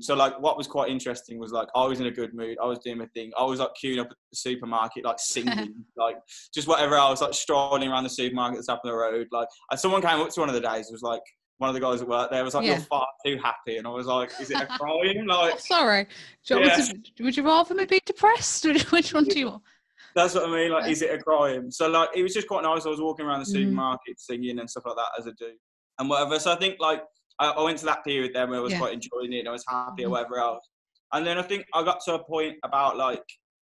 So like what was quite interesting was like I was in a good mood, I was doing my thing, I was like queuing up at the supermarket, like singing, like just whatever else, like strolling around the supermarket at the top of the road. Like someone came up to one of the days, it was like one of the guys at work there was like, you're far too happy, and I was like, is it a crime? Like sorry, would you rather me be depressed? Which one do you want? That's what I mean, like is it a crime? So like it was just quite nice. I was walking around the supermarket singing and stuff like that, as I do and whatever. So I think like I went to that period there where I was quite enjoying it and I was happy or whatever else. And then I think I got to a point about like,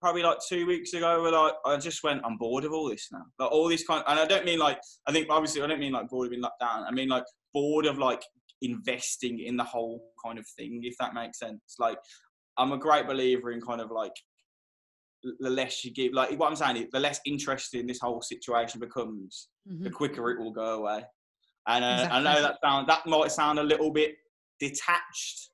probably like 2 weeks ago where like, I just went, I'm bored of all this now. Like all these kind, and I don't mean like, I think obviously I don't mean like bored of being locked down. I mean like bored of like investing in the whole kind of thing, if that makes sense. Like I'm a great believer in kind of like, the less you give, like what I'm saying is the less interesting this whole situation becomes, the quicker it will go away. And exactly. I know that might sound a little bit detached,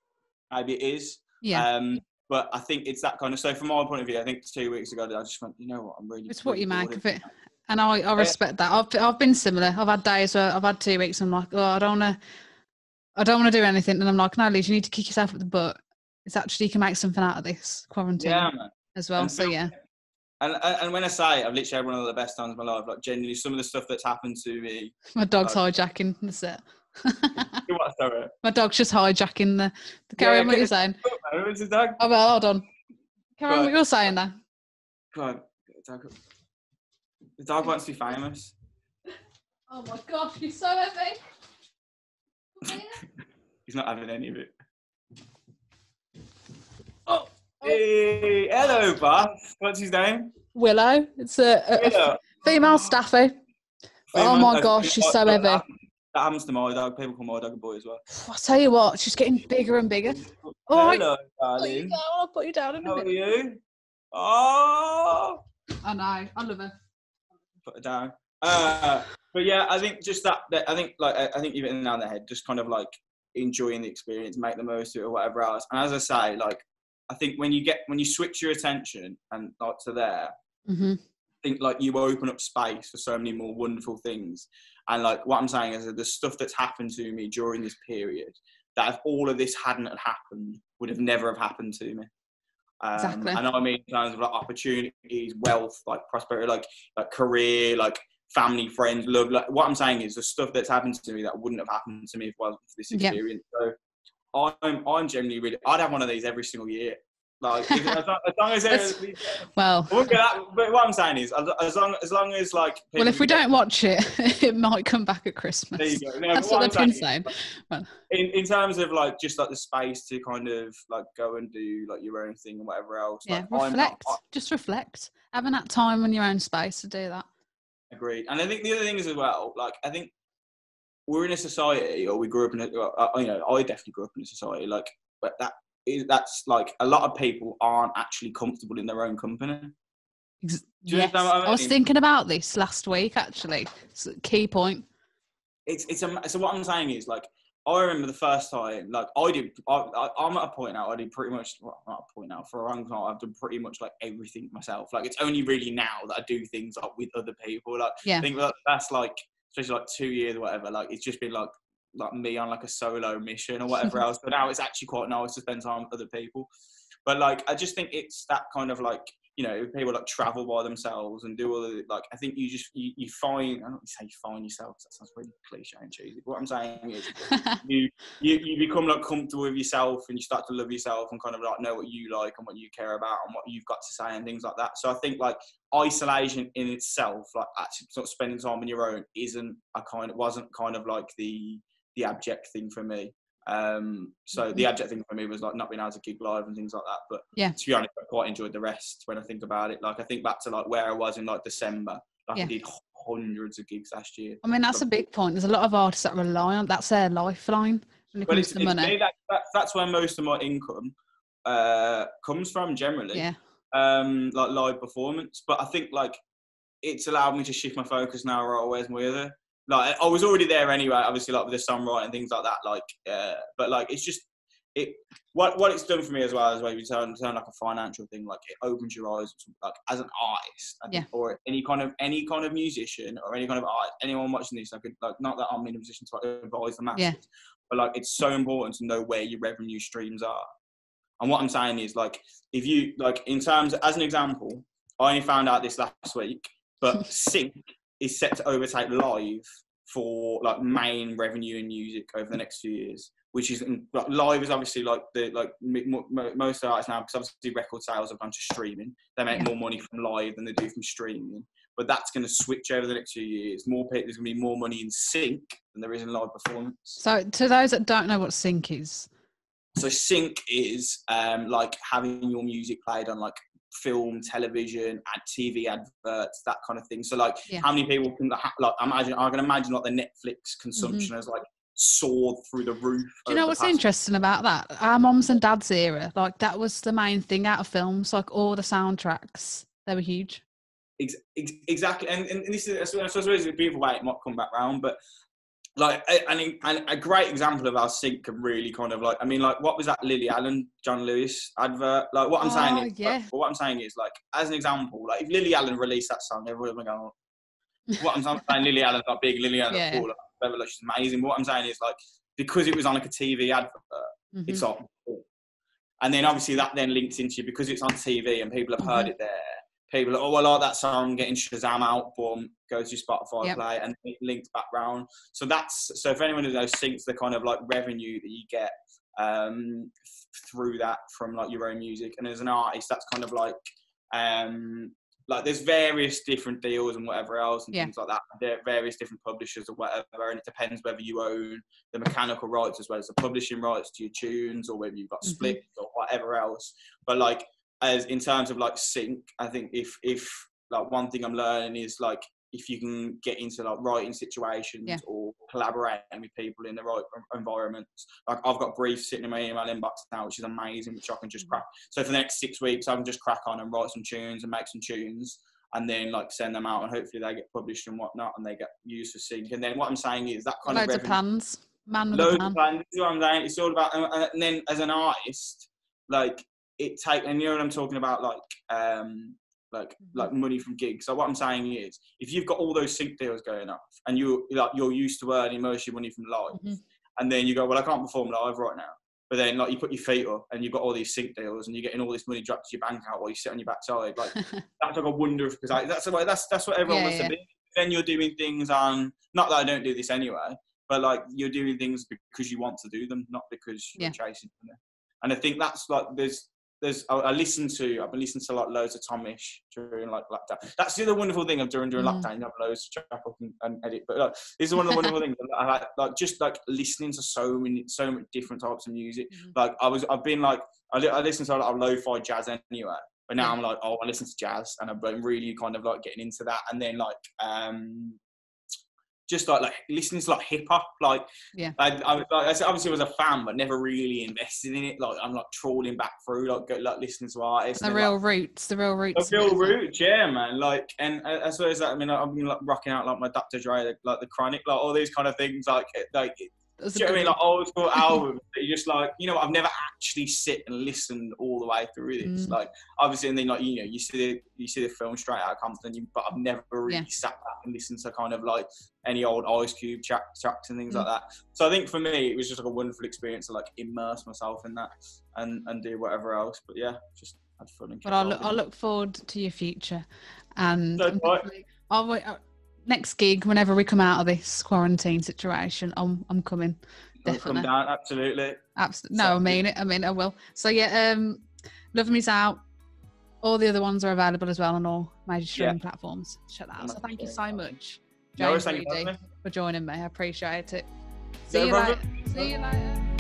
maybe it is. Yeah. But I think it's that kind of. So from my point of view, I think 2 weeks ago, I just went, you know what, I'm really. It's what you make of it, and I respect that. I've been similar. I've had days where I've had 2 weeks, and I'm like, oh, I don't want to do anything, and I'm like, no, Liz, you need to kick yourself up the butt. It's actually, you can make something out of this quarantine as well. So yeah. And when I say I've literally had one of the best times of my life, like genuinely, some of the stuff that's happened to me. My dog's hijacking the set. What, sorry? My dog's just hijacking the carry on what you're saying. Who's the dog? Oh, well, hold on. Carry on what you're saying there. Come on. The dog wants to be famous. Oh my gosh, he's so heavy. He's not having any of it. Oh. Hey, hello, boss. What's his name? Willow. It's a female staffy. Oh my gosh, she's so heavy. That happens to my dog. People call my dog a boy as well. I'll tell you what, she's getting bigger and bigger. Hello, darling. I'll put you down in a minute. How are you? Oh. I know. I love her. Put her down. But yeah, I think just that. I think you've hit it on the head. Just kind of like enjoying the experience, make the most of it, or whatever else. And as I say, like. I think when you switch your attention and like to there, I think like you open up space for so many more wonderful things. And like what I'm saying is that the stuff that's happened to me during this period, that if all of this hadn't happened, would have never have happened to me. Exactly. And I mean in terms of like opportunities, wealth, like prosperity, like career, like family, friends, love. Like what I'm saying is the stuff that's happened to me that wouldn't have happened to me if it wasn't for this experience. So I'm generally really, I'd have one of these every single year. Like, as long as well, I won't get that, but what I'm saying is, as long as like. Well, if we don't watch it, it might come back at Christmas. There you go. No, that's what they've been saying. Like, in terms of like just like the space to kind of like go and do like your own thing and whatever else. Yeah, like, reflect. Just reflect. Having that time in your own space to do that. Agreed. And I think the other thing is as well, like I think we're in a society, or we grew up in I definitely grew up in a society, like, but that's like a lot of people aren't actually comfortable in their own company. Yes. I was thinking about this last week, actually. It's a key point. So what I'm saying is, like, I remember the first time, like, I'm at a point now, I did pretty much, well, not a point now, for a long time, I've done pretty much, like, everything myself. Like, it's only really now that I do things, like, with other people. Like, I think that's, like, especially, like, 2 years or whatever, like, it's just been, like me on, like, a solo mission or whatever else. But now it's actually quite nice to spend time with other people. But, like, I just think it's that kind of, like, you know, people like travel by themselves and do all the, like, I think you find, I don't want to say you find yourself, that sounds really cliche and cheesy. What I'm saying is you become like comfortable with yourself, and you start to love yourself and kind of like know what you like and what you care about and what you've got to say and things like that. So I think like isolation in itself, like actually sort of spending time on your own wasn't kind of like the abject thing for me. So the abject thing for me was like not being able to gig live and things like that, but to be honest, I quite enjoyed the rest when I think about it. Like I think back to like where I was in like December, like I did hundreds of gigs last year. I mean, that's a big point. There's a lot of artists that rely on, that's their lifeline when it comes to money. That's where most of my income comes from generally. Like live performance. But I think like it's allowed me to shift my focus now where I was with it. Like I was already there anyway, obviously, like with the songwriting and things like that. Like, but like it's just what it's done for me as well as we turn like a financial thing. Like it opens your eyes, like as an artist, I think, or any kind of musician or any kind of artist, anyone watching this. I could like not that I'm in a position to like, advise the masses, but like it's so important to know where your revenue streams are. And what I'm saying is like if you like in terms as an example, I only found out this last week, but sync is set to overtake live for like main revenue in music over the next few years, which is like, live is obviously like the most artists now, because obviously record sales have gone to streaming. They make more money from live than they do from streaming, but that's going to switch over the next few years. There's going to be more money in sync than there is in live performance. So to those that don't know what sync is, so sync is like having your music played on like film, television, TV adverts, that kind of thing. So like how many people can like I can imagine like the Netflix consumption has like soared through the roof. Do you know what's interesting about that? Our mums and dads era, like that was the main thing out of films, like all the soundtracks, they were huge. Exactly. And this is, I suppose a beautiful way it might come back round, but like, and a great example of how sync can really kind of like, I mean, like, what was that Lily Allen, John Lewis advert? Like, what I'm saying is, what I'm saying is, like, as an example, like, if Lily Allen released that song, everyone would go, what I'm saying, Lily Allen's not big, Lily Allen's cool, like, she's amazing. But what I'm saying is, like, because it was on like a TV advert, it's like, and then obviously that then links into, because it's on TV and people have heard it there. People are, I like that song, getting Shazam out, boom, goes to Spotify play, and it links back round. So if anyone who knows syncs the kind of like revenue that you get through that from like your own music. And as an artist, that's kind of like there's various different deals and whatever else and things like that. There are various different publishers or whatever, and it depends whether you own the mechanical rights as well as the publishing rights to your tunes, or whether you've got splits or whatever else. But like, as in terms of like sync, I think if like one thing I'm learning is like if you can get into like writing situations or collaborating with people in the right environments. Like I've got briefs sitting in my email inbox now, which is amazing, which I can just crack. So for the next 6 weeks, I can just crack on and write some tunes and make some tunes, and then like send them out, and hopefully they get published and whatnot, and they get used for sync. And then what I'm saying is that kind loads of plans, loads of plans. This is what I'm saying. It's all about, and then as an artist, like. And you know what I'm talking about, like money from gigs. So what I'm saying is, if you've got all those sync deals going off, and you're used to earning most of your money from live, and then you go, well, I can't perform live right now. But then like you put your feet up, and you've got all these sync deals, and you're getting all this money dropped to your bank account while you sit on your backside. Like that's like a wonder, because that's what everyone wants to be. Then you're doing things on, not that I don't do this anyway, but like you're doing things because you want to do them, not because you're chasing them. And I think that's like I've been listening to like loads of Tomish during like lockdown. That's the other wonderful thing of during lockdown. You have loads to chop up and edit. But like, this is one of the wonderful things. I like just like listening to so many different types of music. Like I listen to a lot of lo-fi jazz anyway. But now I'm like, oh, I listen to jazz, and I'm really kind of like getting into that. And then like just like listening to like hip hop, like I obviously was a fan, but never really invested in it. Like I'm like trawling back through, like listening to artists. The real roots, yeah, man. Like, and as well as that, I mean, I've been like rocking out like my Dr. Dre, like the Chronic, like all these kind of things, like. Do you know what I mean? Like old school albums that you're just like, you know, I've never actually sit and listened all the way through this. Like, obviously, and then like, you know, you see the film straight out of Compton, but I've never really sat back and listened to kind of like any old Ice Cube tracks and things like that. So I think for me, it was just like a wonderful experience to like immerse myself in that and do whatever else. But yeah, just had fun. But I'll look forward to your future, and I'll wait. Next gig, whenever we come out of this quarantine situation, I'm coming. Definitely. Come down, absolutely. No, I mean it. I will. So yeah, Love Me's out. All the other ones are available as well on all major streaming platforms. Check that out. So thank you so much, James Reidy, for joining me. I appreciate it. See you later.